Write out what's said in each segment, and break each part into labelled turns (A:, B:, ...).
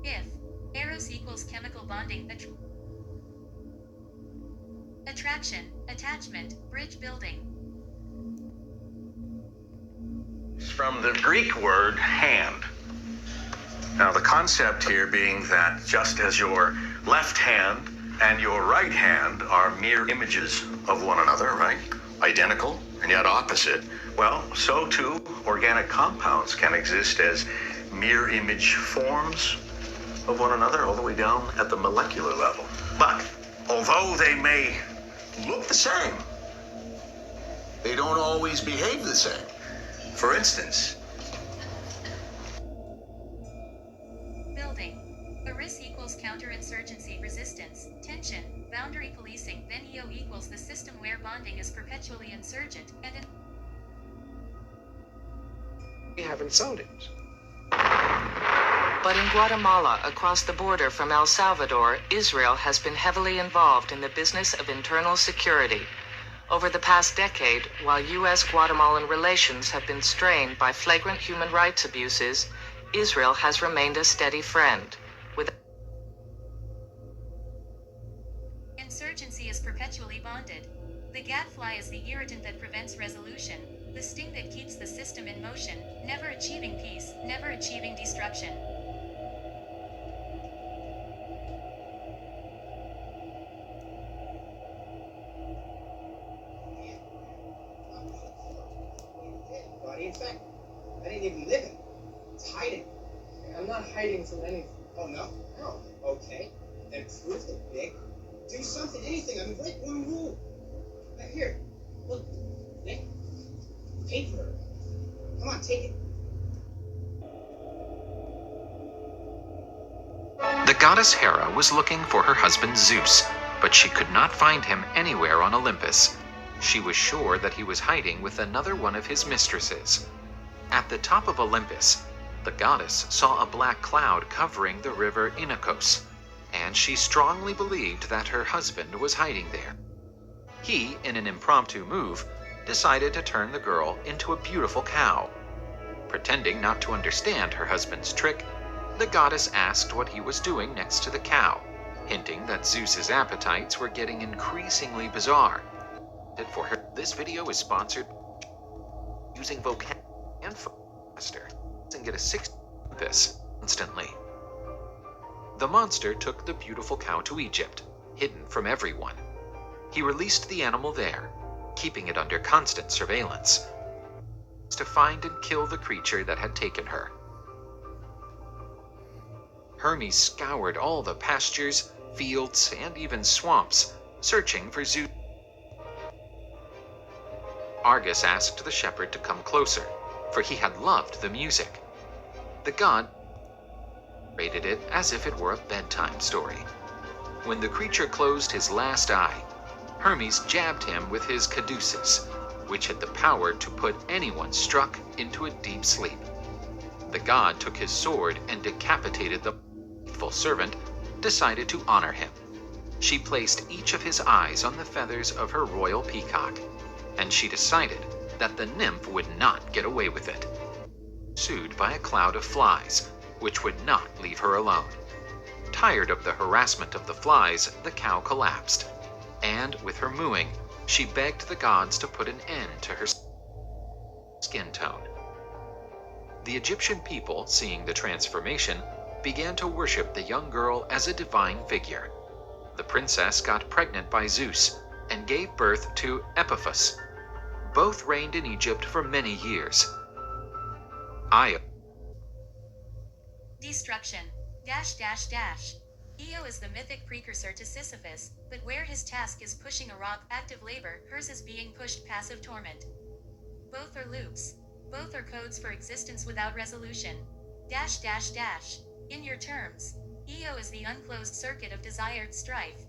A: If Eros equals chemical bonding, attraction, attachment, bridge building.
B: It's from the Greek word hand. Now the concept here being that just as your left hand and your right hand are mirror images of one another, right? Identical and yet opposite. Well, so too organic compounds can exist as mirror image forms of one another all the way down at the molecular level. But although they may look the same, they don't always behave the same. For instance,
A: Building. Eris equals counterinsurgency, resistance, tension, boundary policing. Then EO equals the system where bonding is perpetually insurgent, and
C: We haven't sold it.
D: But in Guatemala, across the border from El Salvador, Israel has been heavily involved in the business of internal security. Over the past decade, while U.S.-Guatemalan relations have been strained by flagrant human rights abuses, Israel has remained a steady friend.
A: insurgency is perpetually bonded. The gadfly is the irritant that prevents resolution, the sting that keeps the system in motion, never achieving peace, never achieving destruction.
C: In fact, I didn't even live in it. It's hiding.
E: I'm not hiding from anything.
C: Oh, no? No. Okay. Then prove it, Nick. Do something, anything. I mean, break one rule. Right here. Look, Nick. Paper. Come on, take it.
F: The goddess Hera was looking for her husband Zeus, but she could not find him anywhere on Olympus. She was sure that he was hiding with another one of his mistresses. At the top of Olympus, the goddess saw a black cloud covering the river Inachos, and she strongly believed that her husband was hiding there. He, in an impromptu move, decided to turn the girl into a beautiful cow. Pretending not to understand her husband's trick, the goddess asked what he was doing next to the cow, hinting that Zeus's appetites were getting increasingly bizarre. For her, this video is sponsored using vocab and faster and get a 6 this instantly. The monster took the beautiful cow to Egypt, hidden from everyone. He released the animal there, keeping it under constant surveillance, to find and kill the creature that had taken her. Hermes scoured all the pastures, fields, and even swamps, searching for Zeus. Argus asked the shepherd to come closer, for he had loved the music. The god rated it as if it were a bedtime story. When the creature closed his last eye, Hermes jabbed him with his caduceus, which had the power to put anyone struck into a deep sleep. The god took his sword and decapitated the faithful servant, decided to honor him. She placed each of his eyes on the feathers of her royal peacock, and she decided that the nymph would not get away with it. Pursued by a cloud of flies, which would not leave her alone. Tired of the harassment of the flies, the cow collapsed, and with her mooing, she begged the gods to put an end to her skin tone. The Egyptian people, seeing the transformation, began to worship the young girl as a divine figure. The princess got pregnant by Zeus and gave birth to Epiphus. Both reigned in Egypt for many years.
A: Destruction. Io is the mythic precursor to Sisyphus, but where his task is pushing a rock, active labor, hers is being pushed, passive torment. Both are loops. Both are codes for existence without resolution. In your terms, Io is the unclosed circuit of desired strife.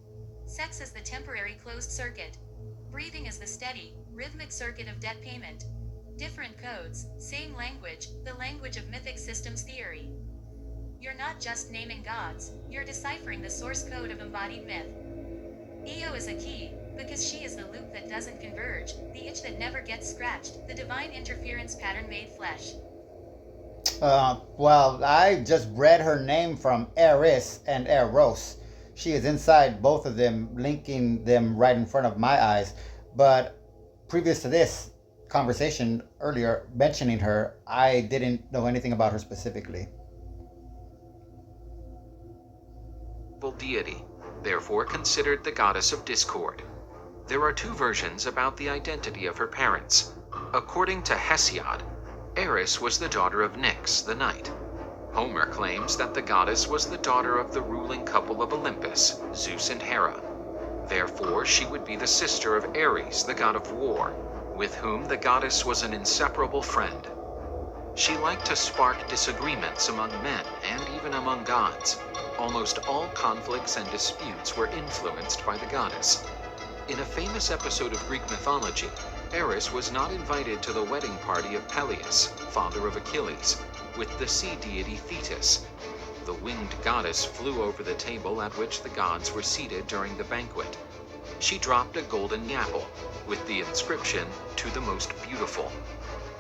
A: Sex is the temporary closed circuit. Breathing is the steady, rhythmic circuit of debt payment. Different codes, same language, the language of mythic systems theory. You're not just naming gods, you're deciphering the source code of embodied myth. Io is a key, because she is the loop that doesn't converge, the itch that never gets scratched, the divine interference pattern made flesh.
G: Well, I just read her name from Eris and Eros. She is inside both of them, linking them right in front of my eyes. But previous to this conversation earlier, mentioning her, I didn't know anything about her specifically.
F: Deity, therefore considered the goddess of discord. There are two versions about the identity of her parents. According to Hesiod, Eris was the daughter of Nyx, the night. Homer claims that the goddess was the daughter of the ruling couple of Olympus, Zeus and Hera. Therefore, she would be the sister of Ares, the god of war, with whom the goddess was an inseparable friend. She liked to spark disagreements among men and even among gods. Almost all conflicts and disputes were influenced by the goddess. In a famous episode of Greek mythology, Eris was not invited to the wedding party of Peleus, father of Achilles, with the sea deity Thetis. The winged goddess flew over the table at which the gods were seated during the banquet. She dropped a golden apple with the inscription, "To the most beautiful."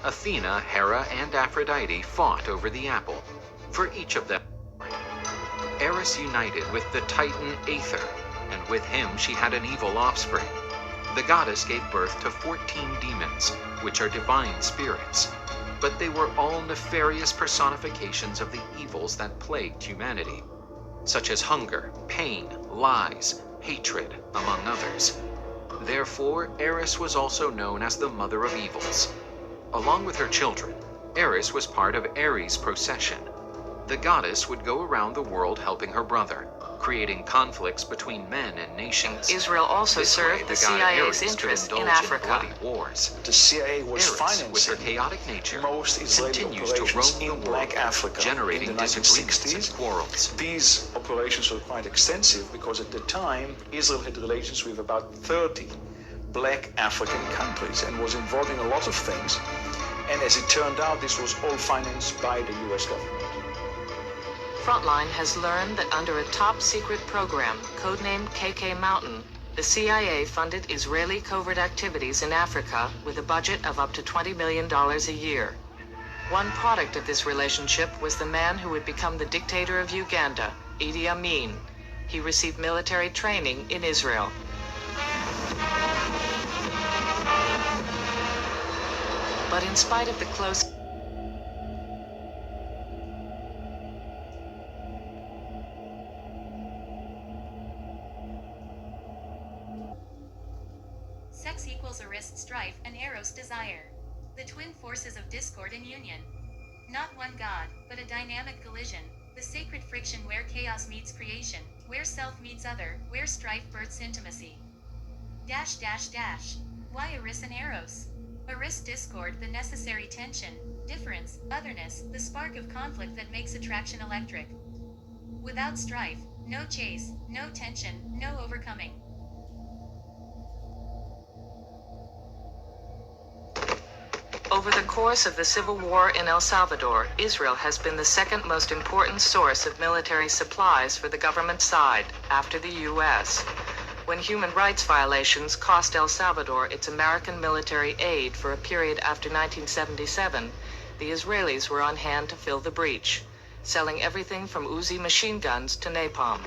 F: Athena, Hera, and Aphrodite fought over the apple. For each of them, Eris united with the Titan Aether, and with him she had an evil offspring. The goddess gave birth to 14 demons, which are divine spirits, but they were all nefarious personifications of the evils that plagued humanity, such as hunger, pain, lies, hatred, among others. Therefore, Eris was also known as the Mother of Evils. Along with her children, Eris was part of Ares' procession. The goddess would go around the world helping her brother, creating conflicts between men and nations.
D: Israel also
F: This way,
D: served the
F: god
D: CIA's
F: Ares could
D: interests in
F: indulge
D: Africa.
F: bloody wars.
H: The CIA was
F: Eris, with her
H: financing
F: chaotic nature,
H: most Israeli
F: continues to
H: operations
F: roam
H: in
F: the world,
H: Black Africa
F: generating
H: in the
F: disagreements
H: 1960s.
F: and quarrels.
H: These operations were quite extensive because at the time Israel had relations with about 30 black African countries and was involved in a lot of things. And as it turned out, this was all financed by the US government.
D: Frontline has learned that under a top-secret program, codenamed KK Mountain, the CIA funded Israeli covert activities in Africa with a budget of up to $20 million a year. One product of this relationship was the man who would become the dictator of Uganda, Idi Amin. He received military training in Israel. But in spite of the close
A: Sex equals Eris strife and Eros desire. The twin forces of discord and union. Not one god, but a dynamic collision. The sacred friction where chaos meets creation, where self meets other, where strife births intimacy. Dash dash dash. Why Eris and Eros? Eris discord, the necessary tension, difference, otherness, the spark of conflict that makes attraction electric. Without strife, no chase, no tension, no overcoming.
D: Over the course of the civil war in El Salvador, Israel has been the second most important source of military supplies for the government side, after the U.S. When human rights violations cost El Salvador its American military aid for a period after 1977, the Israelis were on hand to fill the breach, selling everything from Uzi machine guns to napalm.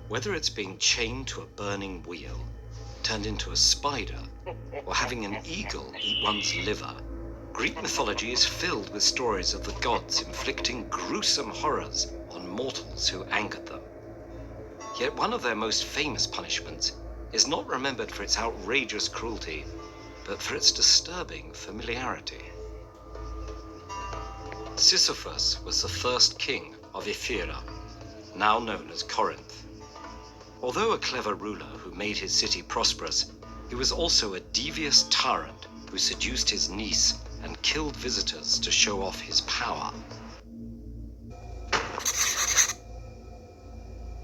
I: Whether it's being chained to a burning wheel, turned into a spider, or having an eagle eat one's liver, Greek mythology is filled with stories of the gods inflicting gruesome horrors on mortals who angered them. Yet one of their most famous punishments is not remembered for its outrageous cruelty, but for its disturbing familiarity. Sisyphus was the first king of Ephyra, now known as Corinth. Although a clever ruler who made his city prosperous, he was also a devious tyrant who seduced his niece and killed visitors to show off his power.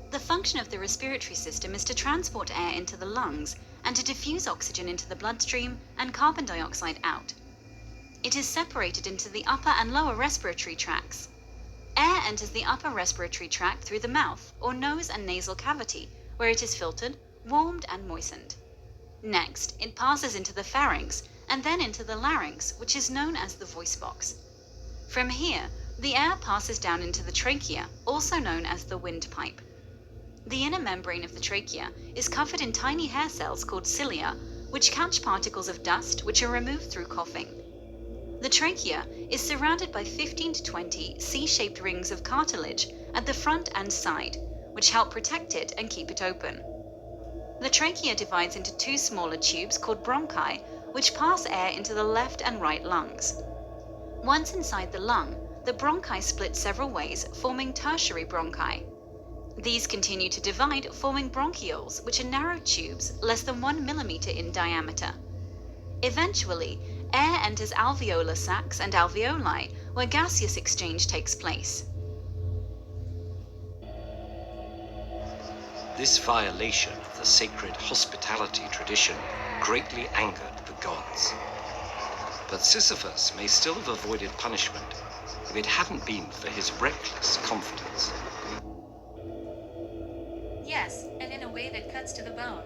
J: The function of the respiratory system is to transport air into the lungs and to diffuse oxygen into the bloodstream and carbon dioxide out. It is separated into the upper and lower respiratory tracts. Air enters the upper respiratory tract through the mouth, or nose and nasal cavity, where it is filtered, warmed, and moistened. Next, it passes into the pharynx and then into the larynx, which is known as the voice box. From here, the air passes down into the trachea, also known as the windpipe. The inner membrane of the trachea is covered in tiny hair cells called cilia, which catch particles of dust which are removed through coughing. The trachea is surrounded by 15 to 20 C-shaped rings of cartilage at the front and side, which help protect it and keep it open. The trachea divides into two smaller tubes called bronchi, which pass air into the left and right lungs. Once inside the lung, the bronchi split several ways, forming tertiary bronchi. These continue to divide, forming bronchioles, which are narrow tubes less than 1 millimeter in diameter. Eventually, air enters alveolar sacs and alveoli, where gaseous exchange takes place.
I: This violation of the sacred hospitality tradition greatly angered the gods. But Sisyphus may still have avoided punishment if it hadn't been for his reckless confidence.
A: Yes, and in a way that cuts to the bone.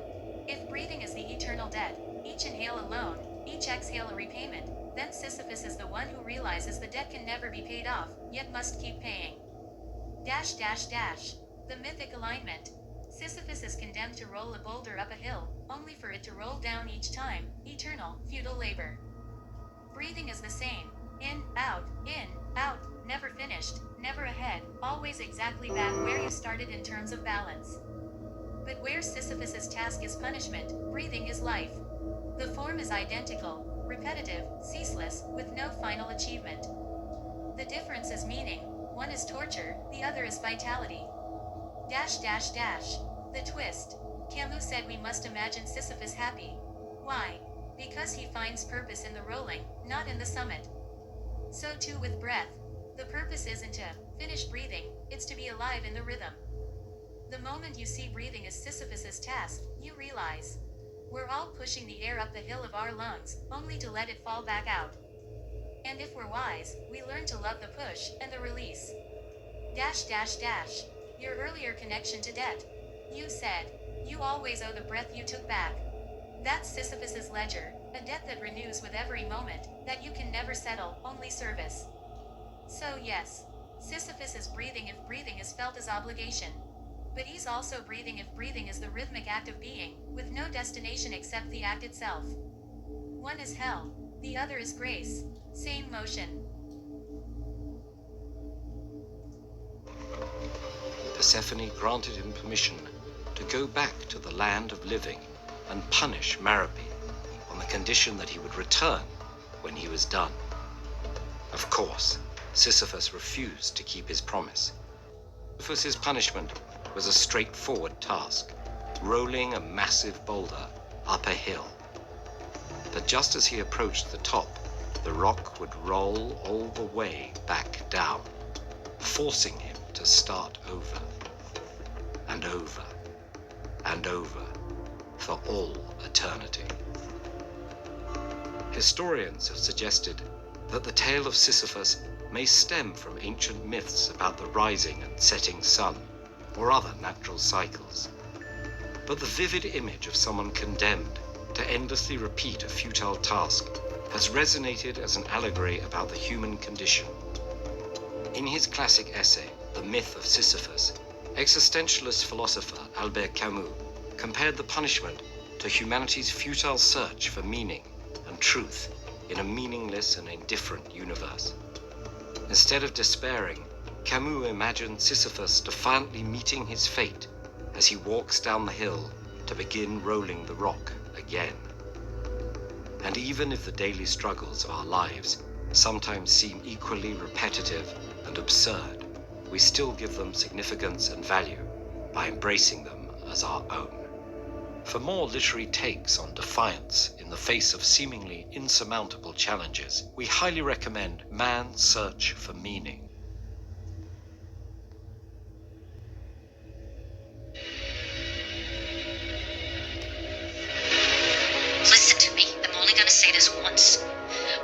A: If breathing is the eternal debt, each inhale alone, each exhale a repayment, then Sisyphus is the one who realizes the debt can never be paid off, yet must keep paying. The mythic alignment. Sisyphus is condemned to roll a boulder up a hill, only for it to roll down each time, eternal, futile labor. Breathing is the same. In, out, never finished, never ahead, always exactly back where you started in terms of balance. But where Sisyphus's task is punishment, breathing is life. The form is identical, repetitive, ceaseless, with no final achievement. The difference is meaning. One is torture, the other is vitality. The twist. Camus said we must imagine Sisyphus happy. Why? Because he finds purpose in the rolling, not in the summit. So too with breath. The purpose isn't to finish breathing, it's to be alive in the rhythm. The moment you see breathing as Sisyphus's task, you realize we're all pushing the air up the hill of our lungs, only to let it fall back out. And if we're wise, we learn to love the push and the release. Your earlier connection to debt. You said, you always owe the breath you took back. That's Sisyphus's ledger, a debt that renews with every moment, that you can never settle, only service. So yes, Sisyphus is breathing if breathing is felt as obligation. But he's also breathing if breathing is the rhythmic act of being, with no destination except the act itself. One is hell, the other is grace, same motion.
I: Persephone granted him permission to go back to the land of living and punish Merope on the condition that he would return when he was done. Of course, Sisyphus refused to keep his promise. Sisyphus's punishment was a straightforward task, rolling a massive boulder up a hill. But just as he approached the top, the rock would roll all the way back down, forcing him to start over, and over, and over, for all eternity. Historians have suggested that the tale of Sisyphus may stem from ancient myths about the rising and setting sun, or other natural cycles. But the vivid image of someone condemned to endlessly repeat a futile task has resonated as an allegory about the human condition. In his classic essay, The Myth of Sisyphus, existentialist philosopher Albert Camus compared the punishment to humanity's futile search for meaning and truth in a meaningless and indifferent universe. Instead of despairing, Camus imagined Sisyphus defiantly meeting his fate as he walks down the hill to begin rolling the rock again. And even if the daily struggles of our lives sometimes seem equally repetitive and absurd, we still give them significance and value by embracing them as our own. For more literary takes on defiance in the face of seemingly insurmountable challenges, we highly recommend Man's Search for Meaning.
K: Listen to me, I'm only gonna say this once.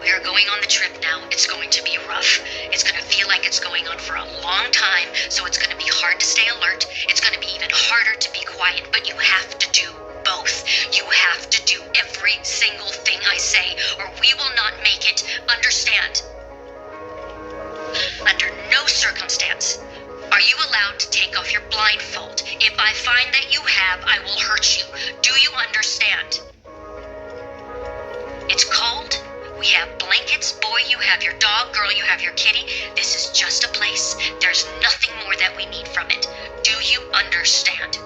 K: We are going on the trip now. It's going to be rough. It's going to feel like it's going on for a long time, so it's going to be hard to stay alert. It's going to be even harder to be quiet, but you have to do both. You have to do every single thing I say, or we will not make it. Understand? Under no circumstance are you allowed to take off your blindfold. If I find that you have, I will hurt you. Do you understand? It's cold. We have blankets. Boy, you have your dog. Girl, you have your kitty. This is just a place. There's nothing more that we need from it. Do you understand?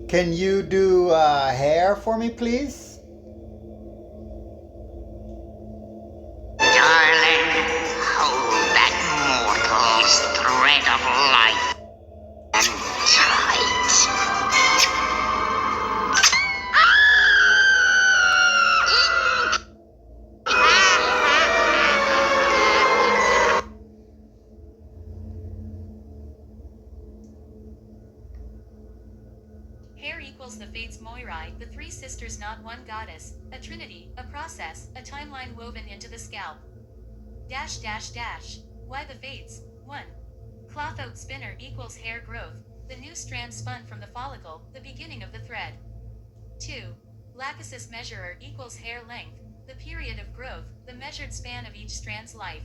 G: Can you do hair for me, please?
L: Darling, hold that mortal's thread of life and tight.
A: Hair equals the Fates Moirai, the three sisters, not one goddess, a trinity, a process, a timeline woven into the scalp. Dash dash dash. Why the Fates? 1. Cloth oat spinner equals hair growth, the new strand spun from the follicle, the beginning of the thread. 2. Lachesis measurer equals hair length, the period of growth, the measured span of each strand's life.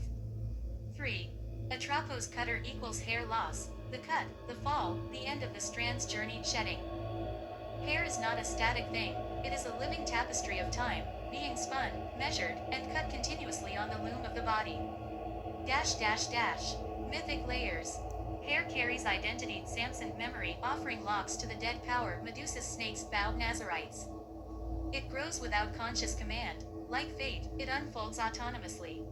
A: 3. Atropos cutter equals hair loss, the cut, the fall, the end of the strand's journey shedding. Hair is not a static thing, it is a living tapestry of time, being spun, measured, and cut continuously on the loom of the body. Dash dash dash. Mythic layers. Hair carries identity, Samson memory, offering locks to the dead power, Medusa's snakes, bowed Nazarites. It grows without conscious command, like fate, it unfolds autonomously.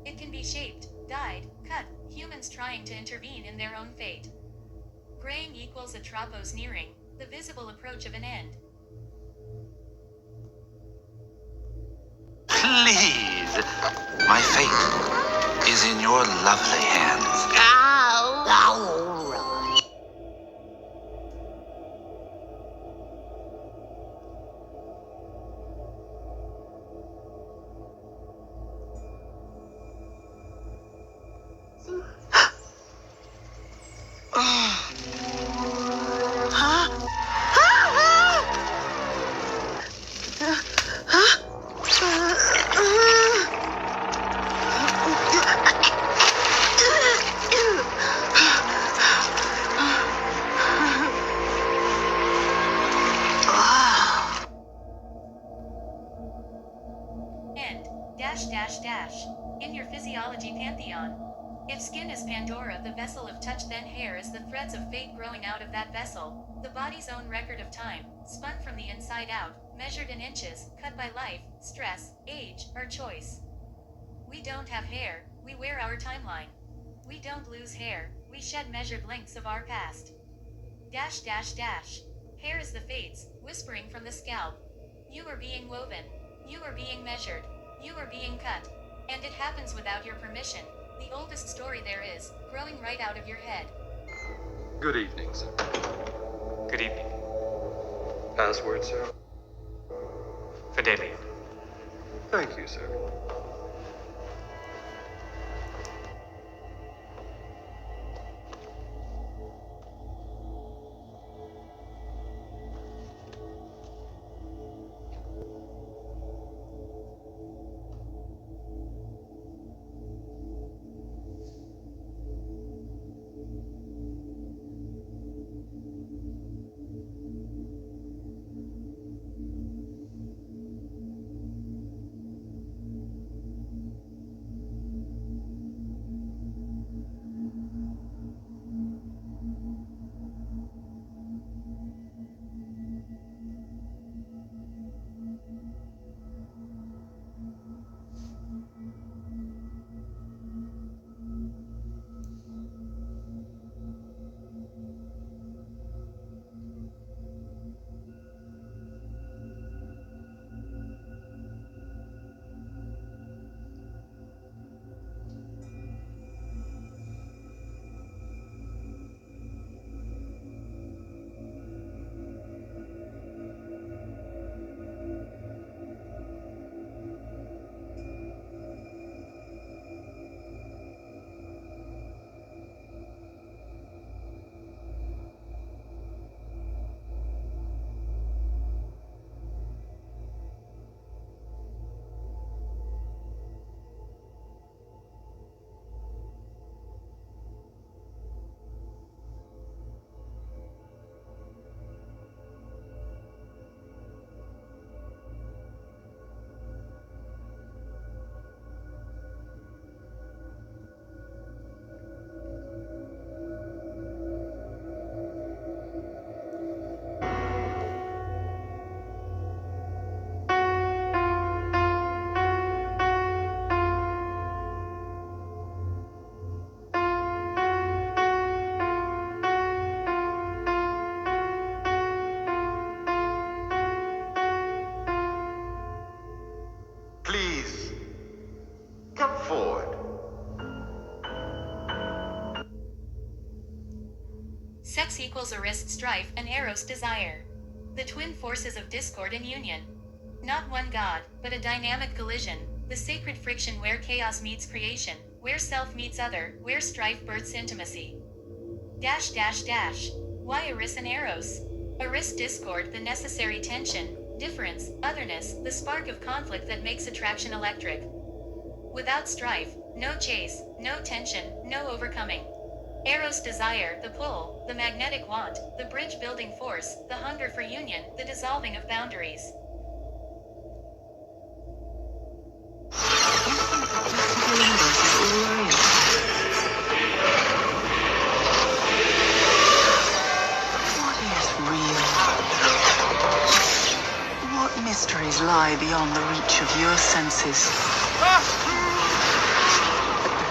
A: It can be shaped, dyed, cut, humans trying to intervene in their own fate. Graying equals atropos nearing, the visible approach of an end.
L: Please, my fate is in your lovely hands. All right.
A: End. Dash dash dash. In your physiology pantheon. If skin is Pandora, the vessel of touch, then hair is the threads of fate growing out of that vessel, the body's own record of time, spun from the inside out, measured in inches, cut by life, stress, age, or choice. We don't have hair, we wear our timeline. We don't lose hair, we shed measured lengths of our past. Dash dash dash. Hair is the fates, whispering from the scalp. You are being woven. You are being measured. You are being cut. And it happens without your permission. The oldest story there is, growing right out of your head.
M: Good evening, sir.
N: Good evening.
M: Password, sir?
N: Fidelia.
M: Thank you, sir.
A: Sex equals Eris strife and Eros desire. The twin forces of discord and union. Not one god, but a dynamic collision, the sacred friction where chaos meets creation, where self meets other, where strife births intimacy. Why Eris and Eros? Eris discord, the necessary tension, difference, otherness, the spark of conflict that makes attraction electric. Without strife, no chase, no tension, no overcoming. Eros desire, the pull, the magnetic want, the bridge-building force, the hunger for union, the dissolving of boundaries.
O: What mysteries lie beyond the reach of your senses? At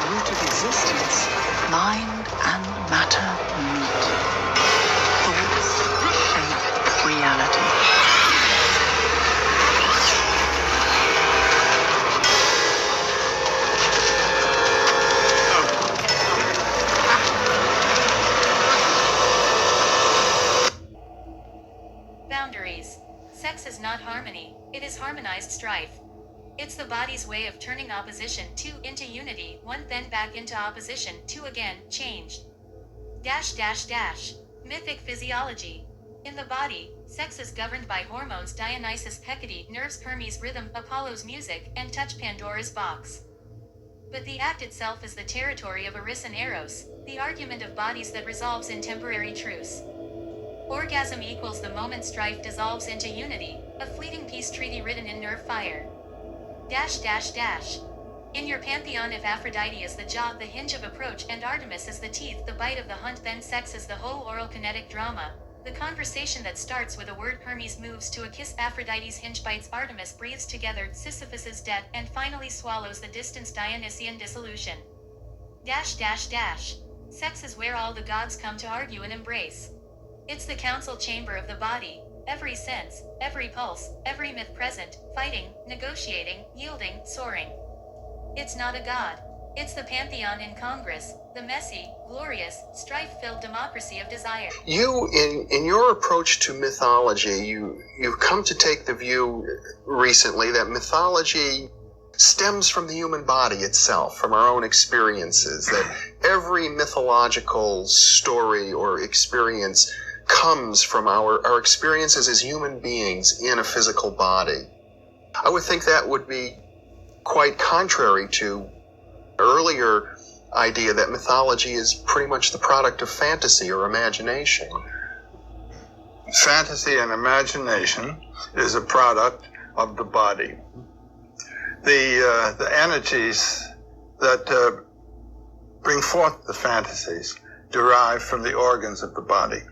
O: the root of existence, mind and matter meet. Thoughts shape reality.
A: Boundaries. Sex is not harmony, it is harmonized strife. It's the body's way of turning opposition to into unity, one then back into opposition, two again, changed. Mythic Physiology. In the body, sex is governed by hormones Dionysus, Hecate, nerves Hermes, rhythm, Apollo's music, and touch Pandora's box. But the act itself is the territory of Eris and Eros, the argument of bodies that resolves in temporary truce. Orgasm equals the moment strife dissolves into unity, a fleeting peace treaty written in nerve fire. In your pantheon, if Aphrodite is the jaw, the hinge of approach, and Artemis is the teeth, the bite of the hunt, then sex is the whole oral kinetic drama. The conversation that starts with a word, Hermes moves to a kiss, Aphrodite's hinge bites, Artemis breathes together, Sisyphus's death, and finally swallows the distance, Dionysian dissolution. Sex is where all the gods come to argue and embrace. It's the council chamber of the body, every sense, every pulse, every myth present, fighting, negotiating, yielding, soaring. It's not a god. It's the pantheon in Congress, the messy, glorious, strife-filled democracy of desire.
P: You, in your approach to mythology, you've come to take the view recently that mythology stems from the human body itself, from our own experiences, that every mythological story or experience comes from our experiences as human beings in a physical body. I would think that would be quite contrary to earlier idea that mythology is pretty much the product of fantasy or imagination.
Q: Fantasy and imagination is a product of the body. The entities that bring forth the fantasies derive from the organs of the body.